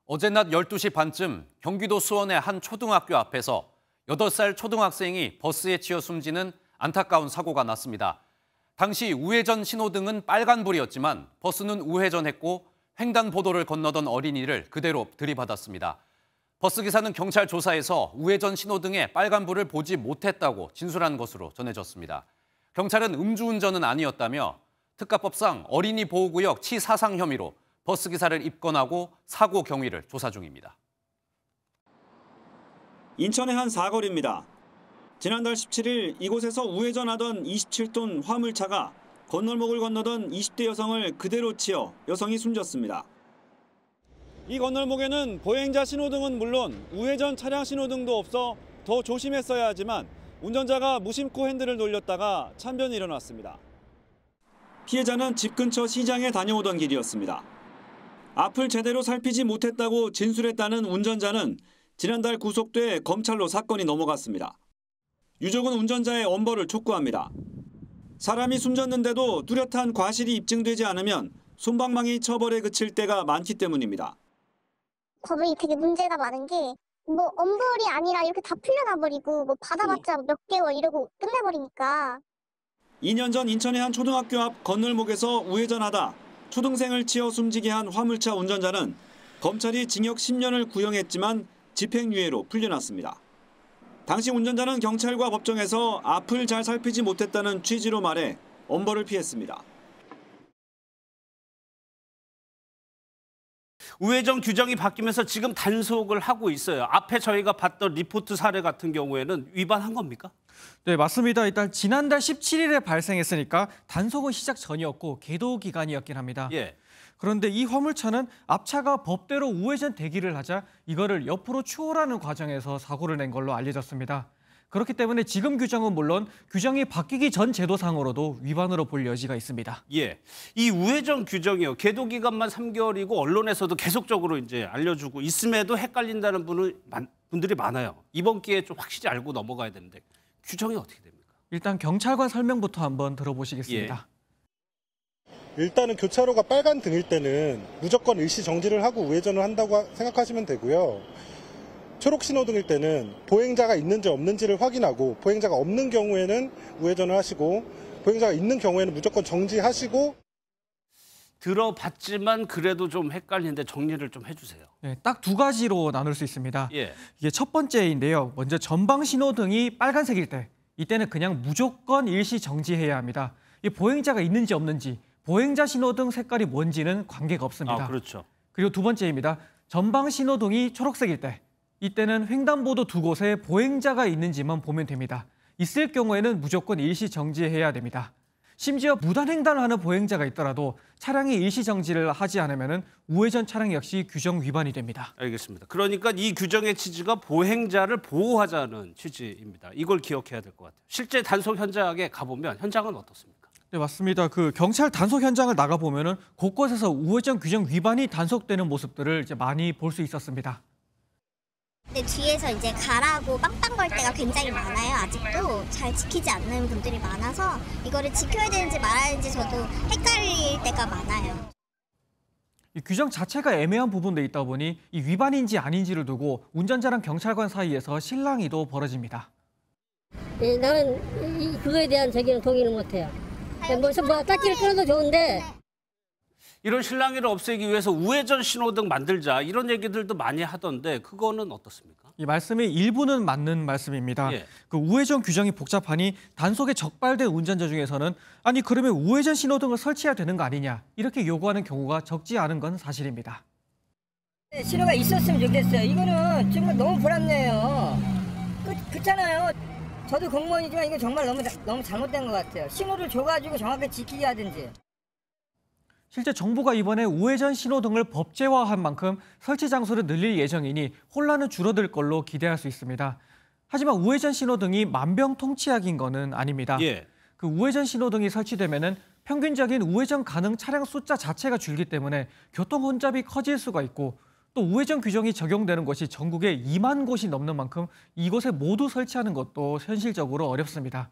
어제 낮 12시 반쯤 경기도 수원의 한 초등학교 앞에서 8살 초등학생이 버스에 치여 숨지는 안타까운 사고가 났습니다. 당시 우회전 신호등은 빨간불이었지만 버스는 우회전했고 횡단보도를 건너던 어린이를 그대로 들이받았습니다. 버스기사는 경찰 조사에서 우회전 신호등에 빨간불을 보지 못했다고 진술한 것으로 전해졌습니다. 경찰은 음주운전은 아니었다며 특가법상 어린이 보호구역 치사상 혐의로 버스기사를 입건하고 사고 경위를 조사 중입니다. 인천의 한 사거리입니다. 지난달 17일 이곳에서 우회전하던 27톤 화물차가 건널목을 건너던 20대 여성을 그대로 치어 여성이 숨졌습니다. 이 건널목에는 보행자 신호등은 물론 우회전 차량 신호등도 없어 더 조심했어야 하지만 운전자가 무심코 핸들을 돌렸다가 참변이 일어났습니다. 피해자는 집 근처 시장에 다녀오던 길이었습니다. 앞을 제대로 살피지 못했다고 진술했다는 운전자는 지난달 구속돼 검찰로 사건이 넘어갔습니다. 유족은 운전자의 엄벌을 촉구합니다. 사람이 숨졌는데도 뚜렷한 과실이 입증되지 않으면 솜방망이 처벌에 그칠 때가 많기 때문입니다. 법이 되게 문제가 많은 게 엄벌이 아니라 이렇게 다 풀려나버리고 받아봤자 몇 개월 이러고 끝내버리니까. 2년 전 인천의 한 초등학교 앞 건널목에서 우회전하다 초등생을 치어 숨지게 한 화물차 운전자는 검찰이 징역 10년을 구형했지만 집행유예로 풀려났습니다. 당시 운전자는 경찰과 법정에서 앞을 잘 살피지 못했다는 취지로 말해 엄벌을 피했습니다. 우회전 규정이 바뀌면서 지금 단속을 하고 있어요. 앞에 저희가 봤던 리포트 사례 같은 경우에는 위반한 겁니까? 네, 맞습니다. 일단 지난달 17일에 발생했으니까 단속은 시작 전이었고 계도 기간이었긴 합니다. 예. 그런데 이 화물차는 앞차가 법대로 우회전 대기를 하자 이거를 옆으로 추월하는 과정에서 사고를 낸 걸로 알려졌습니다. 그렇기 때문에 지금 규정은 물론 규정이 바뀌기 전 제도상으로도 위반으로 볼 여지가 있습니다. 예, 이 우회전 규정이요. 계도 기간만 3개월이고 언론에서도 계속적으로 이제 알려주고 있음에도 헷갈린다는 분들이 많아요. 이번 기회에 좀 확실히 알고 넘어가야 되는데 규정이 어떻게 됩니까? 일단 경찰관 설명부터 한번 들어보시겠습니다. 일단은 교차로가 빨간 등일 때는 무조건 일시 정지를 하고 우회전을 한다고 생각하시면 되고요. 초록 신호등일 때는 보행자가 있는지 없는지를 확인하고 보행자가 없는 경우에는 우회전을 하시고 보행자가 있는 경우에는 무조건 정지하시고. 들어봤지만 그래도 좀 헷갈리는데 정리를 좀 해주세요. 네, 딱 두 가지로 나눌 수 있습니다. 예. 이게 첫 번째인데요. 먼저 전방 신호등이 빨간색일 때 이때는 그냥 무조건 일시 정지해야 합니다. 이 보행자가 있는지 없는지 보행자 신호등 색깔이 뭔지는 관계가 없습니다. 그렇죠. 그리고 두 번째입니다. 전방 신호등이 초록색일 때 이때는 횡단보도 두 곳에 보행자가 있는지만 보면 됩니다. 있을 경우에는 무조건 일시 정지해야 됩니다. 심지어 무단횡단을 하는 보행자가 있더라도 차량이 일시 정지를 하지 않으면 우회전 차량 역시 규정 위반이 됩니다. 알겠습니다. 그러니까 이 규정의 취지가 보행자를 보호하자는 취지입니다. 이걸 기억해야 될 것 같아요. 실제 단속 현장에 가보면 현장은 어떻습니까? 네, 맞습니다. 경찰 단속 현장을 나가보면 곳곳에서 우회전 규정 위반이 단속되는 모습들을 이제 많이 볼 수 있었습니다. 근데 뒤에서 이제 가라고 빵빵 걸 때가 굉장히 많아요. 아직도 잘 지키지 않는 분들이 많아서 이거를 지켜야 되는지 말아야 되는지 저도 헷갈릴 때가 많아요. 이 규정 자체가 애매한 부분도 있다 보니 이 위반인지 아닌지를 두고 운전자랑 경찰관 사이에서 실랑이도 벌어집니다. 네, 나는 그거에 대한 제기는 동의를 못해요. 딱지를 끊어도 좋은데. 이런 실랑이를 없애기 위해서 우회전 신호등 만들자 이런 얘기들도 많이 하던데 그거는 어떻습니까? 이 말씀이 일부는 맞는 말씀입니다. 예. 우회전 규정이 복잡하니 단속에 적발된 운전자 중에서는 아니 그러면 우회전 신호등을 설치해야 되는 거 아니냐 이렇게 요구하는 경우가 적지 않은 건 사실입니다. 신호가 있었으면 좋겠어요. 이거는 정말 너무 불합리해요. 그렇잖아요. 저도 공무원이지만 이거 정말 너무 잘못된 것 같아요. 신호를 줘가지고 정확하게 지키게 하든지. 실제 정부가 이번에 우회전 신호등을 법제화한 만큼 설치 장소를 늘릴 예정이니 혼란은 줄어들 걸로 기대할 수 있습니다. 하지만 우회전 신호등이 만병통치약인 거는 아닙니다. 예. 우회전 신호등이 설치되면은 평균적인 우회전 가능 차량 숫자 자체가 줄기 때문에 교통 혼잡이 커질 수가 있고 또 우회전 규정이 적용되는 곳이 전국에 2만 곳이 넘는 만큼 이곳에 모두 설치하는 것도 현실적으로 어렵습니다.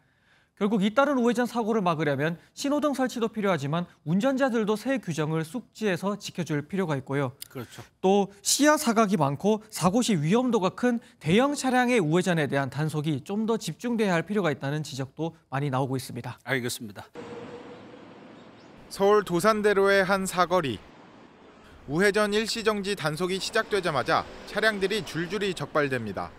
결국 잇따른 우회전 사고를 막으려면 신호등 설치도 필요하지만 운전자들도 새 규정을 숙지해서 지켜줄 필요가 있고요. 그렇죠. 또 시야 사각이 많고 사고 시 위험도가 큰 대형 차량의 우회전에 대한 단속이 좀 더 집중돼야 할 필요가 있다는 지적도 많이 나오고 있습니다. 알겠습니다. 서울 도산대로의 한 사거리. 우회전 일시정지 단속이 시작되자마자 차량들이 줄줄이 적발됩니다.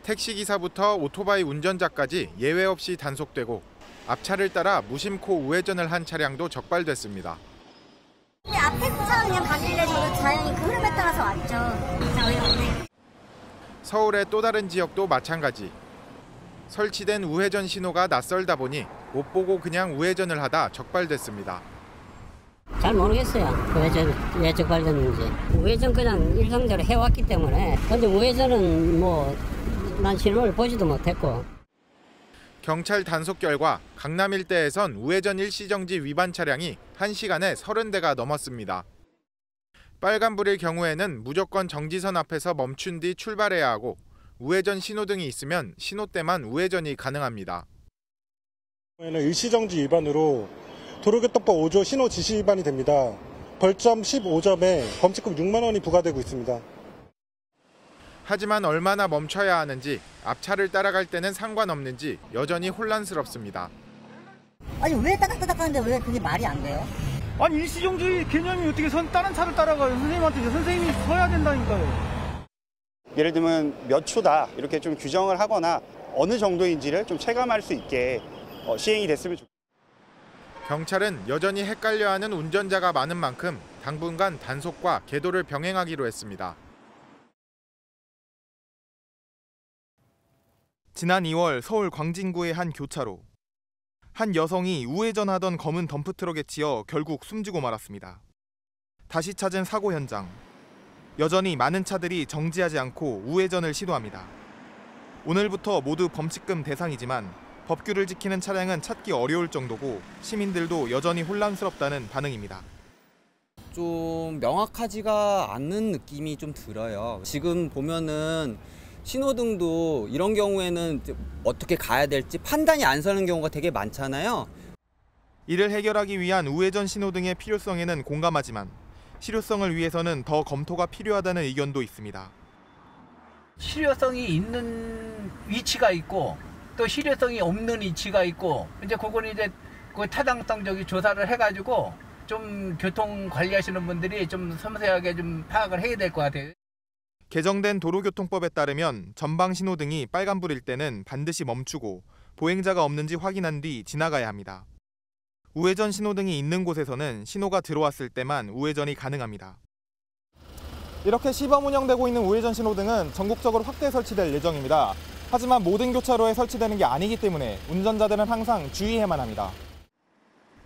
택시기사부터 오토바이 운전자까지 예외 없이 단속되고 앞차를 따라 무심코 우회전을 한 차량도 적발됐습니다. 앞에 차가 그냥 가길래 저도 자연히 그 흐름에 따라서 왔죠. 서울의 또 다른 지역도 마찬가지. 설치된 우회전 신호가 낯설다 보니 못 보고 그냥 우회전을 하다 적발됐습니다. 잘 모르겠어요. 왜 적발됐는지. 우회전 그냥 일상대로 해왔기 때문에. 근데 우회전은 난 신호를 보지도 못했고. 경찰 단속 결과 강남 일대에선 우회전 일시정지 위반 차량이 1시간에 30대가 넘었습니다. 빨간불일 경우에는 무조건 정지선 앞에서 멈춘 뒤 출발해야 하고 우회전 신호등이 있으면 신호 때만 우회전이 가능합니다. 일시정지 위반으로 도로교통법 5조 신호 지시 위반이 됩니다. 벌점 15점에 범칙금 6만 원이 부과되고 있습니다. 하지만 얼마나 멈춰야 하는지, 앞차를 따라갈 때는 상관없는지 여전히 혼란스럽습니다. 아니 왜 따닥따닥 하는데 왜 그게 말이 안 돼요? 아니 일시정지 개념이 어떻게 다른 차를 따라가요? 선생님한테 선생님이 서야 된다니까요. 예를 들면 몇 초다 이렇게 좀 규정을 하거나 어느 정도인지를 좀 체감할 수 있게 시행이 됐으면 좋겠습니다. 경찰은 여전히 헷갈려하는 운전자가 많은 만큼 당분간 단속과 계도를 병행하기로 했습니다. 지난 2월 서울 광진구의 한 교차로. 한 여성이 우회전하던 검은 덤프트럭에 치여 결국 숨지고 말았습니다. 다시 찾은 사고 현장. 여전히 많은 차들이 정지하지 않고 우회전을 시도합니다. 오늘부터 모두 범칙금 대상이지만 법규를 지키는 차량은 찾기 어려울 정도고 시민들도 여전히 혼란스럽다는 반응입니다. 좀 명확하지가 않는 느낌이 좀 들어요. 지금 보면은 신호등도 이런 경우에는 어떻게 가야 될지 판단이 안 서는 경우가 되게 많잖아요. 이를 해결하기 위한 우회전 신호등의 필요성에는 공감하지만 실효성을 위해서는 더 검토가 필요하다는 의견도 있습니다. 실효성이 있는 위치가 있고 또 실효성이 없는 위치가 있고 이제 그거는 이제 그 타당성적인 조사를 해가지고 좀 교통 관리하시는 분들이 좀 섬세하게 좀 파악을 해야 될 것 같아요. 개정된 도로교통법에 따르면 전방 신호등이 빨간불일 때는 반드시 멈추고 보행자가 없는지 확인한 뒤 지나가야 합니다. 우회전 신호등이 있는 곳에서는 신호가 들어왔을 때만 우회전이 가능합니다. 이렇게 시범 운영되고 있는 우회전 신호등은 전국적으로 확대 설치될 예정입니다. 하지만 모든 교차로에 설치되는 게 아니기 때문에 운전자들은 항상 주의해야만 합니다.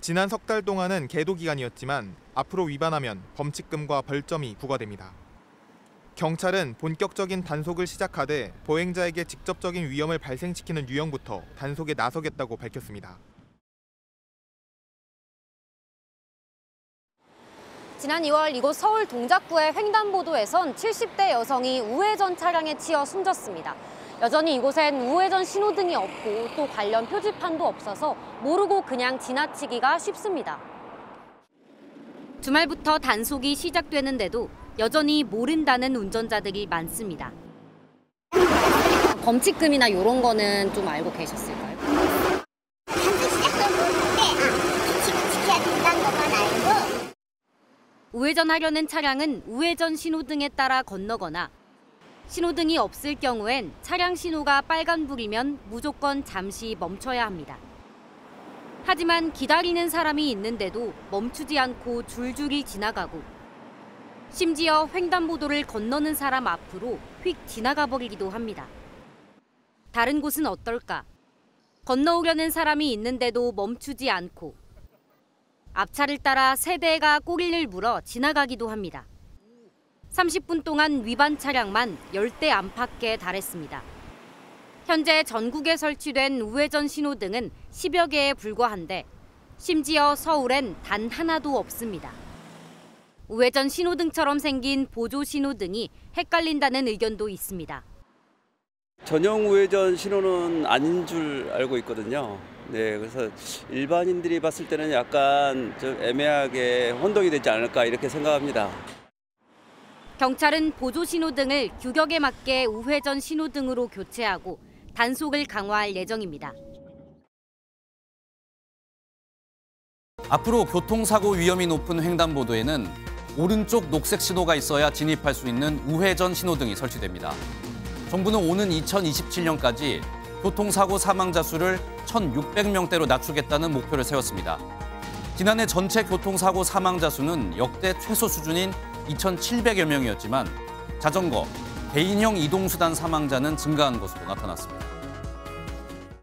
지난 석 달 동안은 계도 기간이었지만 앞으로 위반하면 범칙금과 벌점이 부과됩니다. 경찰은 본격적인 단속을 시작하되 보행자에게 직접적인 위험을 발생시키는 유형부터 단속에 나서겠다고 밝혔습니다. 지난 2월 이곳 서울 동작구의 횡단보도에선 70대 여성이 우회전 차량에 치여 숨졌습니다. 여전히 이곳엔 우회전 신호등이 없고 또 관련 표지판도 없어서 모르고 그냥 지나치기가 쉽습니다. 주말부터 단속이 시작되는데도 여전히 모른다는 운전자들이 많습니다. 범칙금이나 이런 거는 좀 알고 계셨을까요? 지켜야 된다는 것만 알고. 우회전하려는 차량은 우회전 신호등에 따라 건너거나 신호등이 없을 경우엔 차량 신호가 빨간불이면 무조건 잠시 멈춰야 합니다. 하지만 기다리는 사람이 있는데도 멈추지 않고 줄줄이 지나가고 심지어 횡단보도를 건너는 사람 앞으로 휙 지나가 버리기도 합니다. 다른 곳은 어떨까? 건너오려는 사람이 있는데도 멈추지 않고 앞차를 따라 세 대가 꼬리를 물어 지나가기도 합니다. 30분 동안 위반 차량만 10대 안팎에 달했습니다. 현재 전국에 설치된 우회전 신호등은 10여 개에 불과한데 심지어 서울엔 단 하나도 없습니다. 우회전 신호등처럼 생긴 보조 신호등이 헷갈린다는 의견도 있습니다. 전용 우회전 신호는 아닌 줄 알고 있거든요. 네, 그래서 일반인들이 봤을 때는 약간 좀 애매하게 혼동이 되지 않을까 이렇게 생각합니다. 경찰은 보조 신호등을 규격에 맞게 우회전 신호등으로 교체하고 단속을 강화할 예정입니다. 앞으로 교통사고 위험이 높은 횡단보도에는 오른쪽 녹색 신호가 있어야 진입할 수 있는 우회전 신호등이 설치됩니다. 정부는 오는 2027년까지 교통사고 사망자 수를 1,600명대로 낮추겠다는 목표를 세웠습니다. 지난해 전체 교통사고 사망자 수는 역대 최소 수준인 2,700여 명이었지만 자전거, 개인형 이동수단 사망자는 증가한 것으로 나타났습니다.